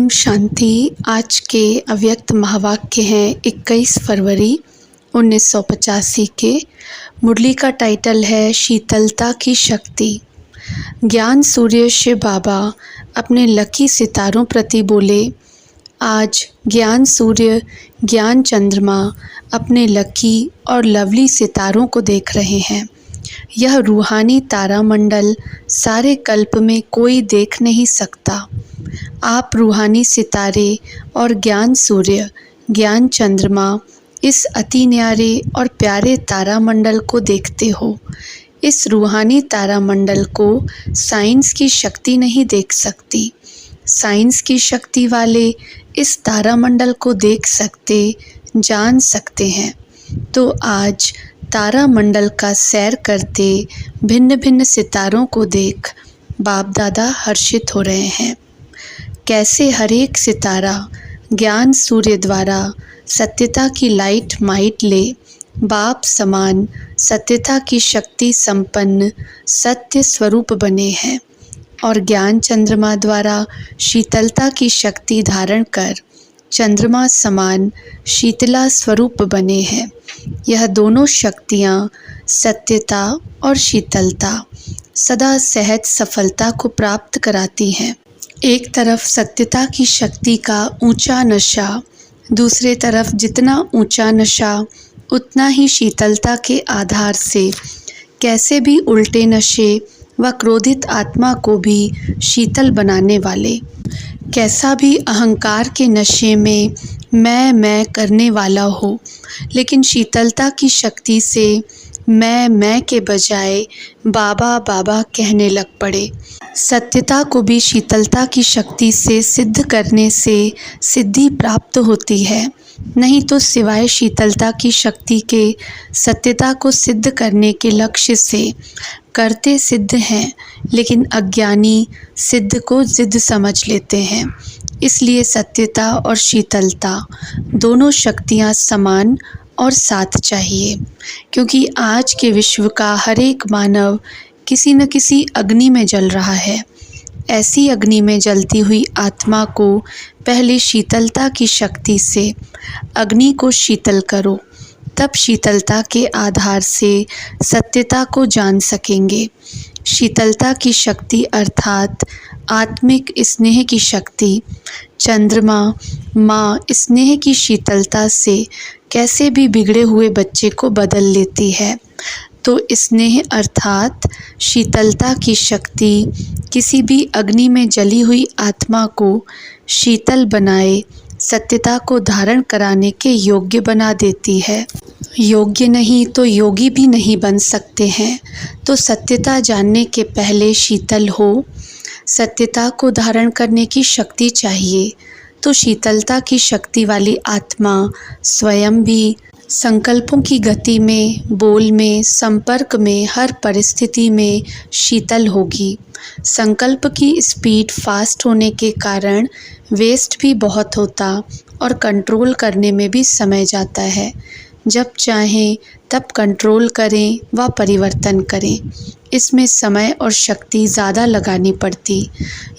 शांति। आज के अव्यक्त महावाक्य हैं 21 फरवरी 1985 के। मुरली का टाइटल है शीतलता की शक्ति। ज्ञान सूर्य शिव बाबा अपने लकी सितारों प्रति बोले, आज ज्ञान सूर्य ज्ञान चंद्रमा अपने लकी और लवली सितारों को देख रहे हैं। यह रूहानी तारामंडल सारे कल्प में कोई देख नहीं सकता। आप रूहानी सितारे और ज्ञान सूर्य ज्ञान चंद्रमा इस अति न्यारे और प्यारे तारामंडल को देखते हो। इस रूहानी तारामंडल को साइंस की शक्ति नहीं देख सकती। साइंस की शक्ति वाले इस तारामंडल को देख सकते, जान सकते हैं। तो आज तारामंडल का सैर करते भिन्न भिन्न सितारों को देख बाप दादा हर्षित हो रहे हैं। कैसे हर एक सितारा ज्ञान सूर्य द्वारा सत्यता की लाइट माइट ले बाप समान सत्यता की शक्ति संपन्न सत्य स्वरूप बने हैं और ज्ञान चंद्रमा द्वारा शीतलता की शक्ति धारण कर चंद्रमा समान शीतला स्वरूप बने हैं। यह दोनों शक्तियाँ सत्यता और शीतलता सदा सहज सफलता को प्राप्त कराती हैं। एक तरफ सत्यता की शक्ति का ऊंचा नशा, दूसरे तरफ जितना ऊंचा नशा उतना ही शीतलता के आधार से कैसे भी उल्टे नशे व क्रोधित आत्मा को भी शीतल बनाने वाले। कैसा भी अहंकार के नशे में मैं करने वाला हो, लेकिन शीतलता की शक्ति से मैं के बजाय बाबा बाबा कहने लग पड़े। सत्यता को भी शीतलता की शक्ति से सिद्ध करने से सिद्धि प्राप्त होती है। नहीं तो सिवाय शीतलता की शक्ति के सत्यता को सिद्ध करने के लक्ष्य से करते सिद्ध हैं, लेकिन अज्ञानी सिद्ध को जिद्द समझ लेते हैं। इसलिए सत्यता और शीतलता दोनों शक्तियाँ समान और साथ चाहिए, क्योंकि आज के विश्व का हर एक मानव किसी न किसी अग्नि में जल रहा है। ऐसी अग्नि में जलती हुई आत्मा को पहले शीतलता की शक्ति से अग्नि को शीतल करो, तब शीतलता के आधार से सत्यता को जान सकेंगे। शीतलता की शक्ति अर्थात आत्मिक स्नेह की शक्ति। चंद्रमा माँ स्नेह की शीतलता से कैसे भी बिगड़े हुए बच्चे को बदल लेती है। तो स्नेह अर्थात शीतलता की शक्ति किसी भी अग्नि में जली हुई आत्मा को शीतल बनाए सत्यता को धारण कराने के योग्य बना देती है। योग्य नहीं तो योगी भी नहीं बन सकते हैं। तो सत्यता जानने के पहले शीतल हो, सत्यता को धारण करने की शक्ति चाहिए। तो शीतलता की शक्ति वाली आत्मा स्वयं भी संकल्पों की गति में, बोल में, संपर्क में, हर परिस्थिति में शीतल होगी। संकल्प की स्पीड फास्ट होने के कारण वेस्ट भी बहुत होता और कंट्रोल करने में भी समय जाता है। जब चाहें तब कंट्रोल करें व परिवर्तन करें, इसमें समय और शक्ति ज़्यादा लगानी पड़ती।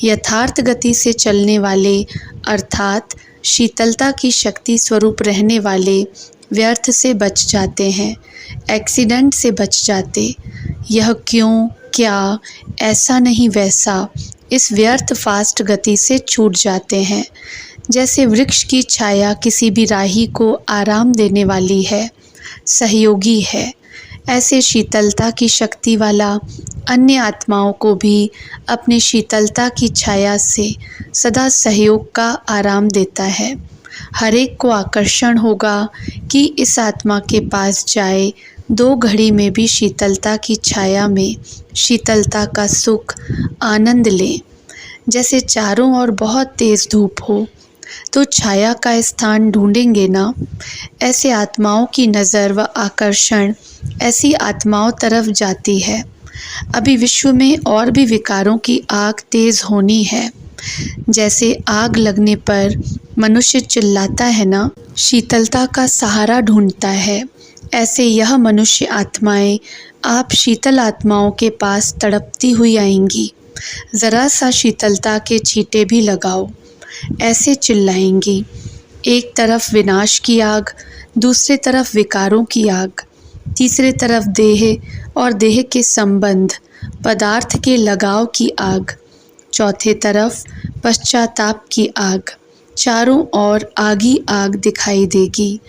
यथार्थ गति से चलने वाले अर्थात शीतलता की शक्ति स्वरूप रहने वाले व्यर्थ से बच जाते हैं, एक्सीडेंट से बच जाते। यह क्यों, क्या, ऐसा नहीं वैसा, इस व्यर्थ फास्ट गति से छूट जाते हैं। जैसे वृक्ष की छाया किसी भी राही को आराम देने वाली है, सहयोगी है, ऐसे शीतलता की शक्ति वाला अन्य आत्माओं को भी अपने शीतलता की छाया से सदा सहयोग का आराम देता है। हर एक को आकर्षण होगा कि इस आत्मा के पास जाए, 2 घड़ी में भी शीतलता की छाया में शीतलता का सुख आनंद ले। जैसे चारों ओर बहुत तेज़ धूप हो तो छाया का स्थान ढूंढेंगे ना, ऐसे आत्माओं की नज़र व आकर्षण ऐसी आत्माओं तरफ जाती है। अभी विश्व में और भी विकारों की आग तेज़ होनी है। जैसे आग लगने पर मनुष्य चिल्लाता है ना, शीतलता का सहारा ढूंढता है, ऐसे यह मनुष्य आत्माएं आप शीतल आत्माओं के पास तड़पती हुई आएंगी। ज़रा सा शीतलता के छींटे भी लगाओ, ऐसे चिल्लाएंगी, एक तरफ विनाश की आग, दूसरी तरफ विकारों की आग, तीसरी तरफ देह और देह के संबंध पदार्थ के लगाव की आग, चौथे तरफ पश्चाताप की आग, चारों ओर आग ही आग दिखाई देगी।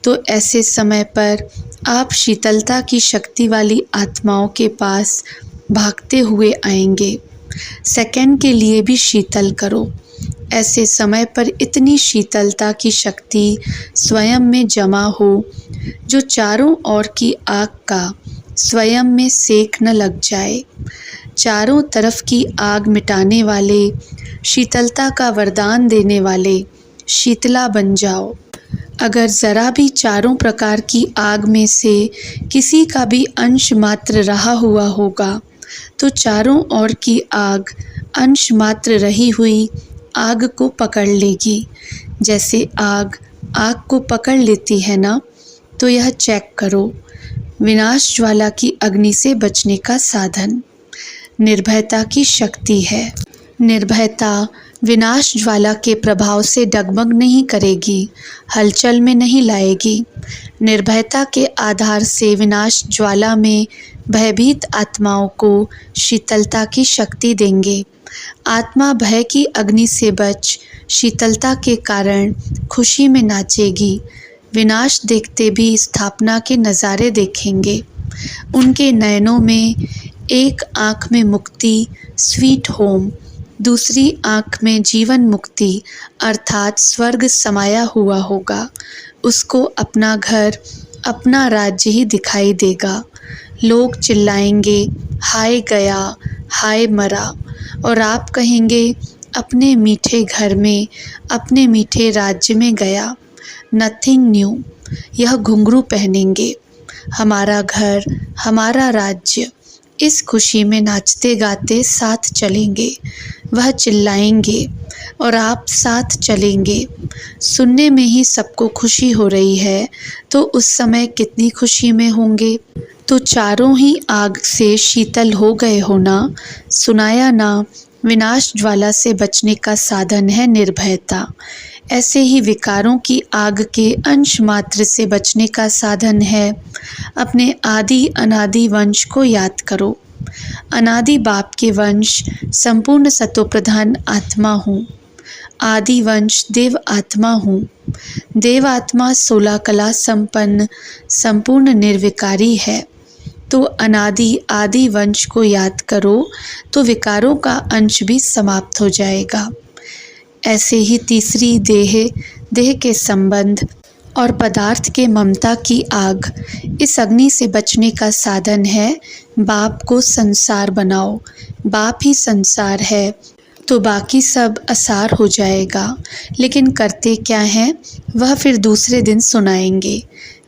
तो ऐसे समय पर आप शीतलता की शक्ति वाली आत्माओं के पास भागते हुए आएंगे। सेकंड के लिए भी शीतल करो। ऐसे समय पर इतनी शीतलता की शक्ति स्वयं में जमा हो जो चारों ओर की आग का स्वयं में सेक न लग जाए। चारों तरफ की आग मिटाने वाले, शीतलता का वरदान देने वाले शीतला बन जाओ। अगर ज़रा भी चारों प्रकार की आग में से किसी का भी अंश मात्र रहा हुआ होगा तो चारों ओर की आग अंश मात्र रही हुई आग को पकड़ लेगी। जैसे आग आग को पकड़ लेती है ना, तो यह चेक करो। विनाश ज्वाला की अग्नि से बचने का साधन निर्भयता की शक्ति है। निर्भयता विनाश ज्वाला के प्रभाव से डगमग नहीं करेगी, हलचल में नहीं लाएगी। निर्भयता के आधार से विनाश ज्वाला में भयभीत आत्माओं को शीतलता की शक्ति देंगे। आत्मा भय की अग्नि से बच शीतलता के कारण खुशी में नाचेगी। विनाश देखते भी स्थापना के नज़ारे देखेंगे। उनके नयनों में एक आँख में मुक्ति स्वीट होम, दूसरी आँख में जीवन मुक्ति अर्थात स्वर्ग समाया हुआ होगा। उसको अपना घर, अपना राज्य ही दिखाई देगा। लोग चिल्लाएंगे, हाय गया, हाय मरा, और आप कहेंगे अपने मीठे घर में, अपने मीठे राज्य में गया। Nothing new. यह घुंघरू पहनेंगे, हमारा घर, हमारा राज्य। इस खुशी में नाचते गाते साथ चलेंगे। वह चिल्लाएंगे और आप साथ चलेंगे। सुनने में ही सबको खुशी हो रही है, तो उस समय कितनी खुशी में होंगे। तो चारों ही आग से शीतल हो गए हो ना। सुनाया ना, विनाश ज्वाला से बचने का साधन है निर्भयता। ऐसे ही विकारों की आग के अंश मात्र से बचने का साधन है अपने आदि अनादि वंश को याद करो। अनादि बाप के वंश संपूर्ण सतोप्रधान आत्मा हूँ। आदि वंश देव आत्मा हूँ। देव आत्मा 16 कला संपन्न संपूर्ण निर्विकारी है। तो अनादि आदि वंश को याद करो तो विकारों का अंश भी समाप्त हो जाएगा। ऐसे ही तीसरी देह के संबंध और पदार्थ के ममता की आग, इस अग्नि से बचने का साधन है बाप को संसार बनाओ। बाप ही संसार है तो बाकी सब असार हो जाएगा। लेकिन करते क्या हैं वह फिर दूसरे दिन सुनाएंगे।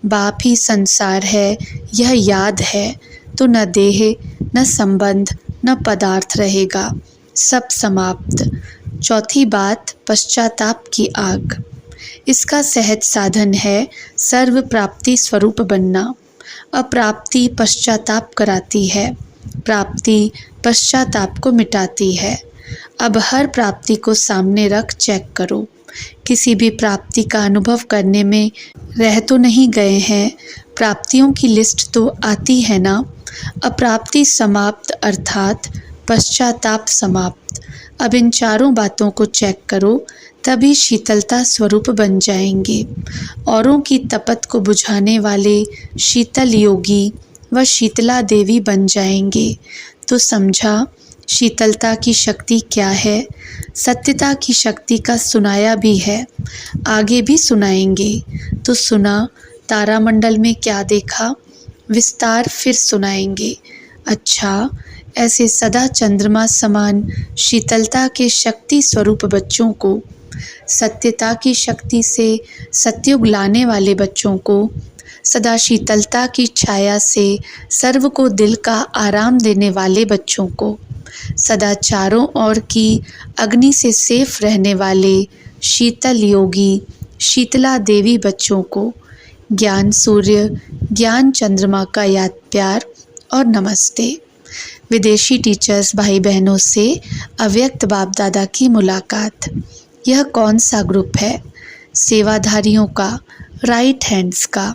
बाप ही संसार है, यह याद है तो न देह, न संबंध, न पदार्थ रहेगा, सब समाप्त। चौथी बात, पश्चाताप की आग। इसका सहज साधन है सर्व प्राप्ति स्वरूप बनना। अप्राप्ति पश्चाताप कराती है, प्राप्ति पश्चाताप को मिटाती है। अब हर प्राप्ति को सामने रख चेक करो। किसी भी प्राप्ति का अनुभव करने में रह तो नहीं गए हैं। प्राप्तियों की लिस्ट तो आती है ना। अप्राप्ति समाप्त अर्थात पश्चाताप समाप्त। अब इन चारों बातों को चेक करो, तभी शीतलता स्वरूप बन जाएंगे। औरों की तपत को बुझाने वाले शीतल योगी व शीतला देवी बन जाएंगे। तो समझा शीतलता की शक्ति क्या है। सत्यता की शक्ति का सुनाया भी है, आगे भी सुनाएंगे। तो सुना तारामंडल में क्या देखा, विस्तार फिर सुनाएंगे। अच्छा, ऐसे सदा चंद्रमा समान शीतलता के शक्ति स्वरूप बच्चों को, सत्यता की शक्ति से सत्युग लाने वाले बच्चों को, सदा शीतलता की छाया से सर्व को दिल का आराम देने वाले बच्चों को, सदा चारों ओर की अग्नि से सेफ रहने वाले शीतल योगी शीतला देवी बच्चों को ज्ञान सूर्य, ज्ञान चंद्रमा का याद प्यार और नमस्ते। विदेशी टीचर्स भाई बहनों से अव्यक्त बाप दादा की मुलाकात। यह कौन सा ग्रुप है? सेवाधारियों का, राइट हैंड्स का।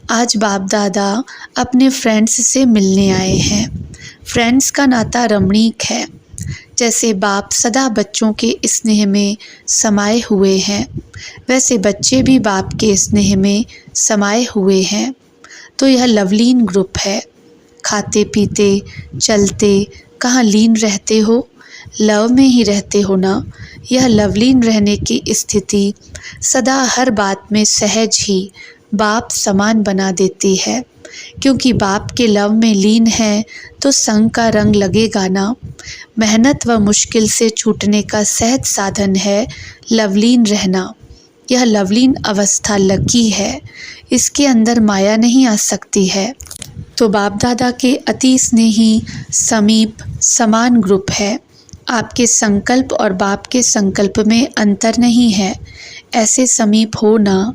आज बाप दादा अपने फ्रेंड्स से मिलने आए हैं। फ्रेंड्स का नाता रमणीक है। जैसे बाप सदा बच्चों के स्नेह में समाये हुए हैं, वैसे बच्चे भी बाप के स्नेह में समाये हुए हैं। तो यह लवलीन ग्रुप है। खाते पीते चलते कहाँ लीन रहते हो? लव में ही रहते हो ना। यह लवलीन रहने की स्थिति सदा हर बात में सहज ही बाप समान बना देती है, क्योंकि बाप के लव में लीन है तो संग का रंग लगेगा ना। मेहनत व मुश्किल से छूटने का सहज साधन है लवलीन रहना। यह लवलीन अवस्था लकी है, इसके अंदर माया नहीं आ सकती है। तो बाप दादा के अति स्नेही समीप समान ग्रुप है। आपके संकल्प और बाप के संकल्प में अंतर नहीं है। ऐसे समीप हो ना,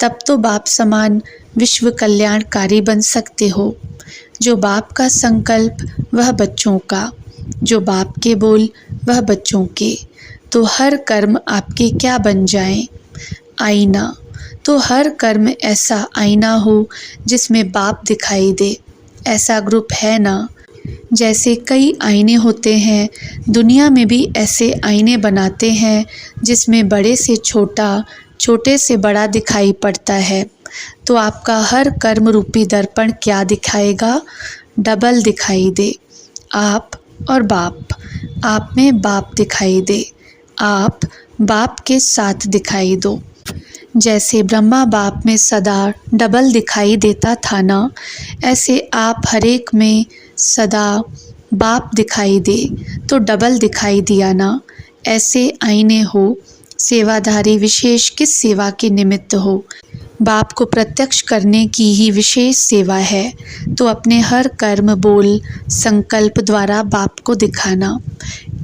तब तो बाप समान विश्व कल्याणकारी बन सकते हो। जो बाप का संकल्प वह बच्चों का, जो बाप के बोल वह बच्चों के। तो हर कर्म आपके क्या बन जाएं? आईना। तो हर कर्म ऐसा आईना हो जिसमें बाप दिखाई दे। ऐसा ग्रुप है ना। जैसे कई आईने होते हैं, दुनिया में भी ऐसे आईने बनाते हैं जिसमें बड़े से छोटा, छोटे से बड़ा दिखाई पड़ता है। तो आपका हर कर्म रूपी दर्पण क्या दिखाएगा? डबल दिखाई दे। आप और बाप, आप में बाप दिखाई दे, आप बाप के साथ दिखाई दो। जैसे ब्रह्मा बाप में सदा डबल दिखाई देता था ना, ऐसे आप हरेक में सदा बाप दिखाई दे तो डबल दिखाई दिया ना। ऐसे आईने हो। सेवाधारी विशेष किस सेवा के निमित्त हो? बाप को प्रत्यक्ष करने की ही विशेष सेवा है। तो अपने हर कर्म, बोल, संकल्प द्वारा बाप को दिखाना।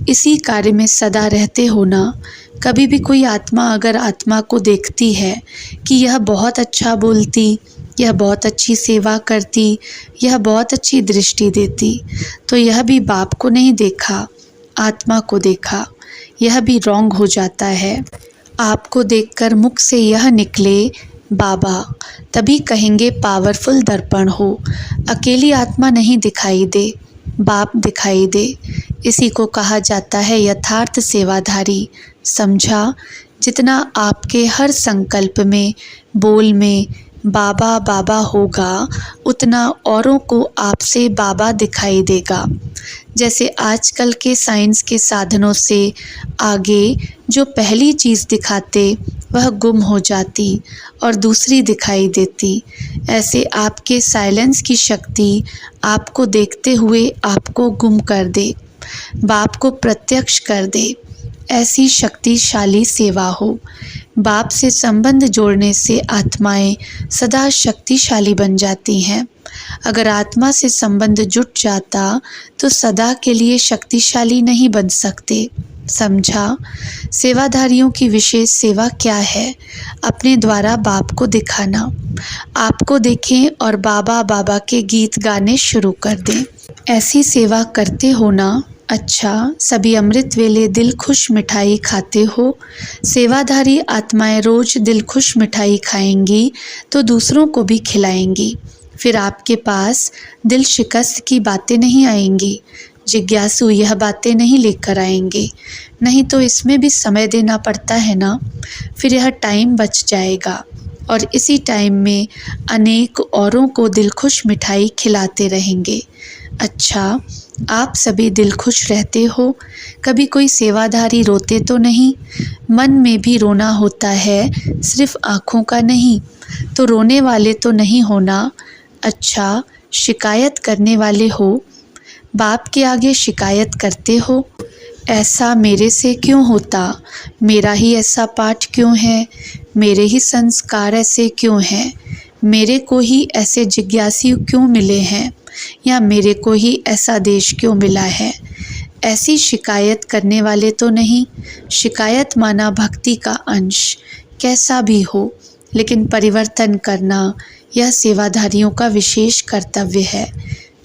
इसी कार्य में सदा रहते हो ना। कभी भी कोई आत्मा अगर आत्मा को देखती है कि यह बहुत अच्छा बोलती, यह बहुत अच्छी सेवा करती, यह बहुत अच्छी दृष्टि देती, तो यह भी बाप को नहीं देखा, आत्मा को देखा। यह भी रॉन्ग हो जाता है। आपको देखकर मुख से यह निकले बाबा, तभी कहेंगे पावरफुल दर्पण हो। अकेली आत्मा नहीं दिखाई दे, बाप दिखाई दे। इसी को कहा जाता है यथार्थ सेवाधारी। समझा? जितना आपके हर संकल्प में, बोल में बाबा बाबा होगा, उतना औरों को आपसे बाबा दिखाई देगा। जैसे आजकल के साइंस के साधनों से आगे जो पहली चीज़ दिखाते वह गुम हो जाती और दूसरी दिखाई देती। ऐसे आपके साइलेंस की शक्ति आपको देखते हुए आपको गुम कर दे, बाप को प्रत्यक्ष कर दे। ऐसी शक्तिशाली सेवा हो। बाप से संबंध जोड़ने से आत्माएं सदा शक्तिशाली बन जाती हैं। अगर आत्मा से संबंध जुट जाता तो सदा के लिए शक्तिशाली नहीं बन सकते। समझा? सेवाधारियों की विशेष सेवा क्या है? अपने द्वारा बाप को दिखाना। आपको देखें और बाबा बाबा के गीत गाने शुरू कर दें। ऐसी सेवा करते हो ना। अच्छा, सभी अमृत वेले दिल खुश मिठाई खाते हो। सेवाधारी आत्माएं रोज दिल खुश मिठाई खाएंगी तो दूसरों को भी खिलाएंगी। फिर आपके पास दिल शिकस्त की बातें नहीं आएंगी। जिज्ञासु यह बातें नहीं लेकर आएंगे। नहीं तो इसमें भी समय देना पड़ता है ना। फिर यह टाइम बच जाएगा और इसी टाइम में अनेक औरों को दिल खुश मिठाई खिलाते रहेंगे। अच्छा, आप सभी दिल खुश रहते हो। कभी कोई सेवाधारी रोते तो नहीं? मन में भी रोना होता है, सिर्फ आँखों का नहीं। तो रोने वाले तो नहीं होना। अच्छा, शिकायत करने वाले हो? बाप के आगे शिकायत करते हो, ऐसा मेरे से क्यों होता, मेरा ही ऐसा पाठ क्यों है, मेरे ही संस्कार ऐसे क्यों हैं, मेरे को ही ऐसे जिज्ञासु क्यों मिले हैं, या मेरे को ही ऐसा देश क्यों मिला है। ऐसी शिकायत करने वाले तो नहीं। शिकायत माना भक्ति का अंश, कैसा भी हो, लेकिन परिवर्तन करना यह सेवाधारियों का विशेष कर्तव्य है।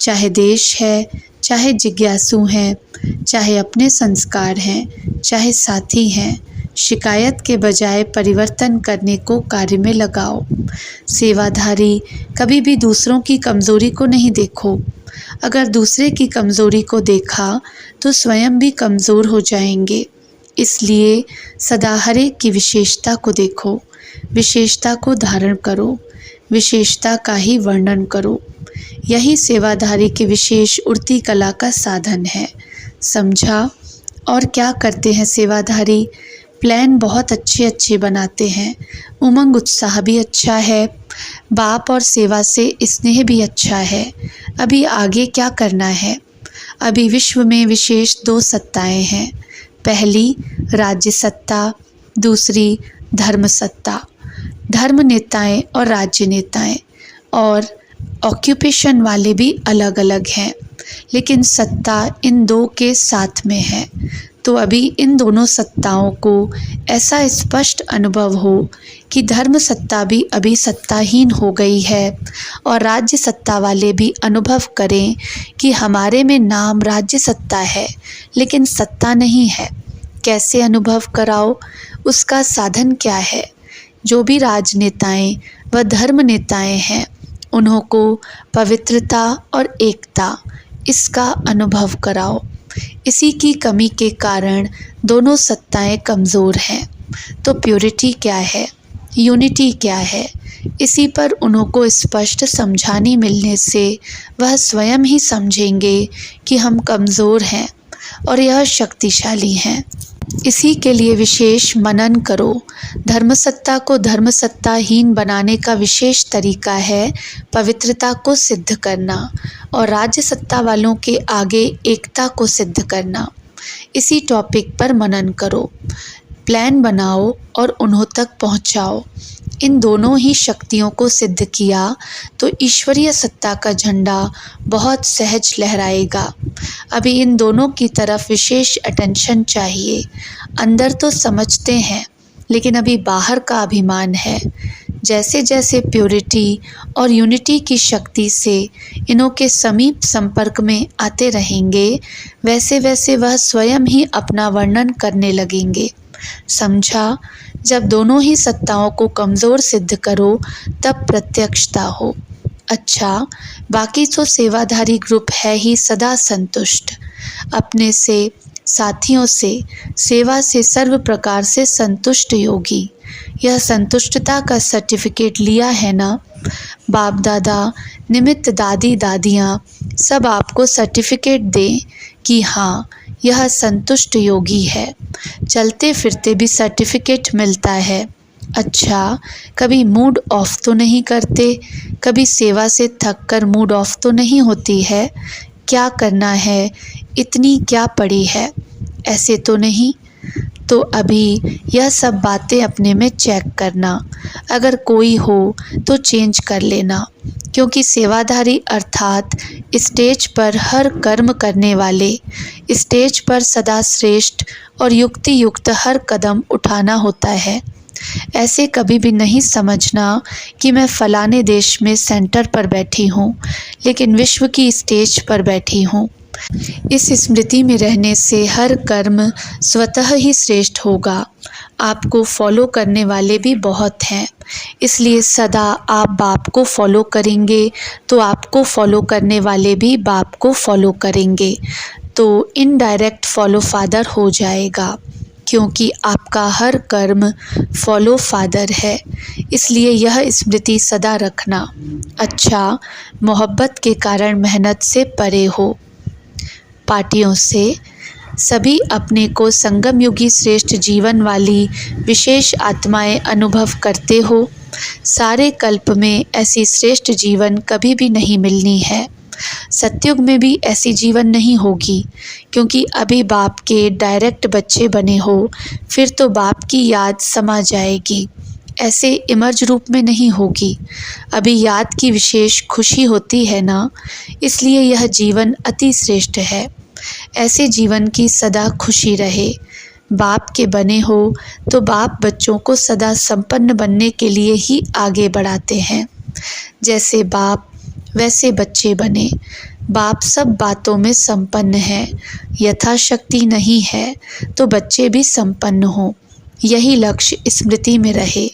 चाहे देश है, चाहे जिज्ञासु हैं, चाहे अपने संस्कार हैं, चाहे साथी हैं, शिकायत के बजाय परिवर्तन करने को कार्य में लगाओ। सेवाधारी कभी भी दूसरों की कमज़ोरी को नहीं देखो। अगर दूसरे की कमज़ोरी को देखा तो स्वयं भी कमज़ोर हो जाएंगे। इसलिए सदा हर एक की विशेषता को देखो, विशेषता को धारण करो, विशेषता का ही वर्णन करो। यही सेवाधारी की विशेष उड़ती कला का साधन है। समझा? और क्या करते हैं सेवाधारी? प्लान बहुत अच्छे अच्छे बनाते हैं, उमंग उत्साह भी अच्छा है, बाप और सेवा से स्नेह भी अच्छा है। अभी आगे क्या करना है? अभी विश्व में विशेष 2 सत्ताएं हैं। पहली राज्य सत्ता, दूसरी धर्म सत्ता। धर्म नेताएं और राज्य नेताएं और ऑक्यूपेशन वाले भी अलग अलग हैं, लेकिन सत्ता इन 2 के साथ में है। तो अभी इन दोनों सत्ताओं को ऐसा स्पष्ट अनुभव हो कि धर्म सत्ता भी अभी सत्ताहीन हो गई है और राज्य सत्ता वाले भी अनुभव करें कि हमारे में नाम राज्य सत्ता है लेकिन सत्ता नहीं है। कैसे अनुभव कराओ? उसका साधन क्या है? जो भी राजनेताएं व धर्म नेताएं हैं उन्हों को पवित्रता और एकता इसका अनुभव कराओ। इसी की कमी के कारण दोनों सत्ताएं कमज़ोर हैं। तो प्योरिटी क्या है, यूनिटी क्या है, इसी पर उन्हों को स्पष्ट समझाने मिलने से वह स्वयं ही समझेंगे कि हम कमज़ोर हैं और यह शक्तिशाली हैं। इसी के लिए विशेष मनन करो। धर्मसत्ता को धर्मसत्ताहीन बनाने का विशेष तरीका है पवित्रता को सिद्ध करना और राज्य सत्ता वालों के आगे एकता को सिद्ध करना। इसी टॉपिक पर मनन करो, प्लान बनाओ और उन्हों तक पहुंचाओ। इन दोनों ही शक्तियों को सिद्ध किया तो ईश्वरीय सत्ता का झंडा बहुत सहज लहराएगा। अभी इन दोनों की तरफ विशेष अटेंशन चाहिए। अंदर तो समझते हैं लेकिन अभी बाहर का अभिमान है। जैसे जैसे प्योरिटी और यूनिटी की शक्ति से इन्हों के समीप संपर्क में आते रहेंगे वैसे वैसे वह स्वयं ही अपना वर्णन करने लगेंगे। समझा? जब दोनों ही सत्ताओं को कमज़ोर सिद्ध करो तब प्रत्यक्षता हो। अच्छा, बाकी तो सेवाधारी ग्रुप है ही सदा संतुष्ट, अपने से, साथियों से, सेवा से सर्व प्रकार से संतुष्ट योगी। यह संतुष्टता का सर्टिफिकेट लिया है ना? बाप दादा, निमित्त दादी दादियाँ सब आपको सर्टिफिकेट दें कि हाँ यह संतुष्ट योगी है। चलते फिरते भी सर्टिफिकेट मिलता है। अच्छा, कभी मूड ऑफ तो नहीं करते? कभी सेवा से थक कर मूड ऑफ तो नहीं होती है? क्या करना है, इतनी क्या पड़ी है, ऐसे तो नहीं? तो अभी यह सब बातें अपने में चेक करना। अगर कोई हो तो चेंज कर लेना, क्योंकि सेवाधारी अर्थात स्टेज पर हर कर्म करने वाले, स्टेज पर सदा श्रेष्ठ और युक्ति युक्त हर कदम उठाना होता है। ऐसे कभी भी नहीं समझना कि मैं फलाने देश में सेंटर पर बैठी हूँ लेकिन विश्व की स्टेज पर बैठी हूँ। इस स्मृति में रहने से हर कर्म स्वतः ही श्रेष्ठ होगा। आपको फॉलो करने वाले भी बहुत हैं, इसलिए सदा आप बाप को फॉलो करेंगे तो आपको फॉलो करने वाले भी बाप को फॉलो करेंगे, तो इनडायरेक्ट फॉलो फादर हो जाएगा, क्योंकि आपका हर कर्म फॉलो फादर है। इसलिए यह स्मृति सदा रखना। अच्छा, मोहब्बत के कारण मेहनत से परे हो। पार्टियों से सभी अपने को संगम युगी श्रेष्ठ जीवन वाली विशेष आत्माएं अनुभव करते हो। सारे कल्प में ऐसी श्रेष्ठ जीवन कभी भी नहीं मिलनी है। सतयुग में भी ऐसी जीवन नहीं होगी, क्योंकि अभी बाप के डायरेक्ट बच्चे बने हो, फिर तो बाप की याद समा जाएगी। ऐसे इमर्ज रूप में नहीं होगी। अभी याद की विशेष खुशी होती है ना, इसलिए यह जीवन अति श्रेष्ठ है। ऐसे जीवन की सदा खुशी रहे। बाप के बने हो तो बाप बच्चों को सदा संपन्न बनने के लिए ही आगे बढ़ाते हैं। जैसे बाप वैसे बच्चे बने। बाप सब बातों में संपन्न है, यथाशक्ति नहीं है तो बच्चे भी संपन्न हों। यही लक्ष्य स्मृति में रहे।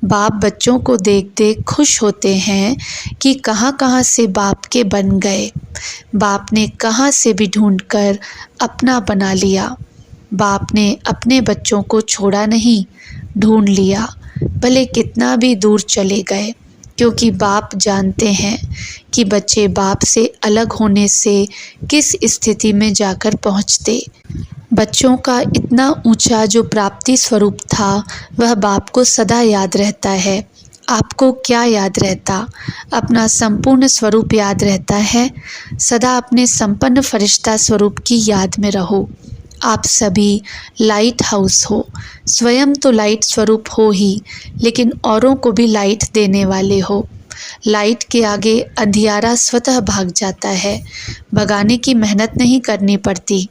बाप बच्चों को देख देख खुश होते हैं कि कहाँ से बाप के बन गए। बाप ने कहाँ से भी ढूंढकर अपना बना लिया। बाप ने अपने बच्चों को छोड़ा नहीं, ढूंढ लिया, भले कितना भी दूर चले गए, क्योंकि बाप जानते हैं कि बच्चे बाप से अलग होने से किस स्थिति में जाकर पहुँचते। बच्चों का इतना ऊंचा जो प्राप्ति स्वरूप था वह बाप को सदा याद रहता है। आपको क्या याद रहता? अपना संपूर्ण स्वरूप याद रहता है। सदा अपने संपन्न फरिश्ता स्वरूप की याद में रहो। आप सभी लाइट हाउस हो। स्वयं तो लाइट स्वरूप हो ही, लेकिन औरों को भी लाइट देने वाले हो। लाइट के आगे अंधियारा स्वतः भाग जाता है, भगाने की मेहनत नहीं करनी पड़ती।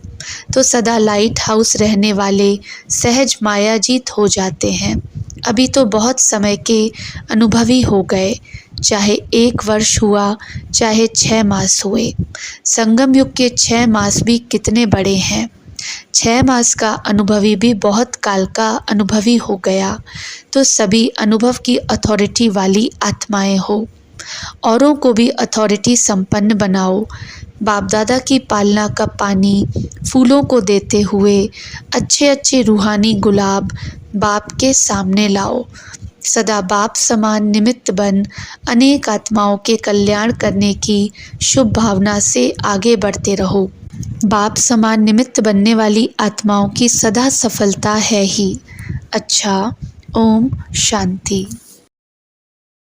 तो सदा लाइट हाउस रहने वाले सहज मायाजीत हो जाते हैं। अभी तो बहुत समय के अनुभवी हो गए, चाहे 1 वर्ष हुआ, चाहे 6 मास हुए। संगम युग के 6 मास भी कितने बड़े हैं। 6 मास का अनुभवी भी बहुत काल का अनुभवी हो गया। तो सभी अनुभव की अथॉरिटी वाली आत्माएं हो। औरों को भी अथॉरिटी संपन्न बनाओ। बाप दादा की पालना का पानी फूलों को देते हुए अच्छे अच्छे रूहानी गुलाब बाप के सामने लाओ। सदा बाप समान निमित्त बन अनेक आत्माओं के कल्याण करने की शुभ भावना से आगे बढ़ते रहो। बाप समान निमित्त बनने वाली आत्माओं की सदा सफलता है ही। अच्छा, ओम शांति।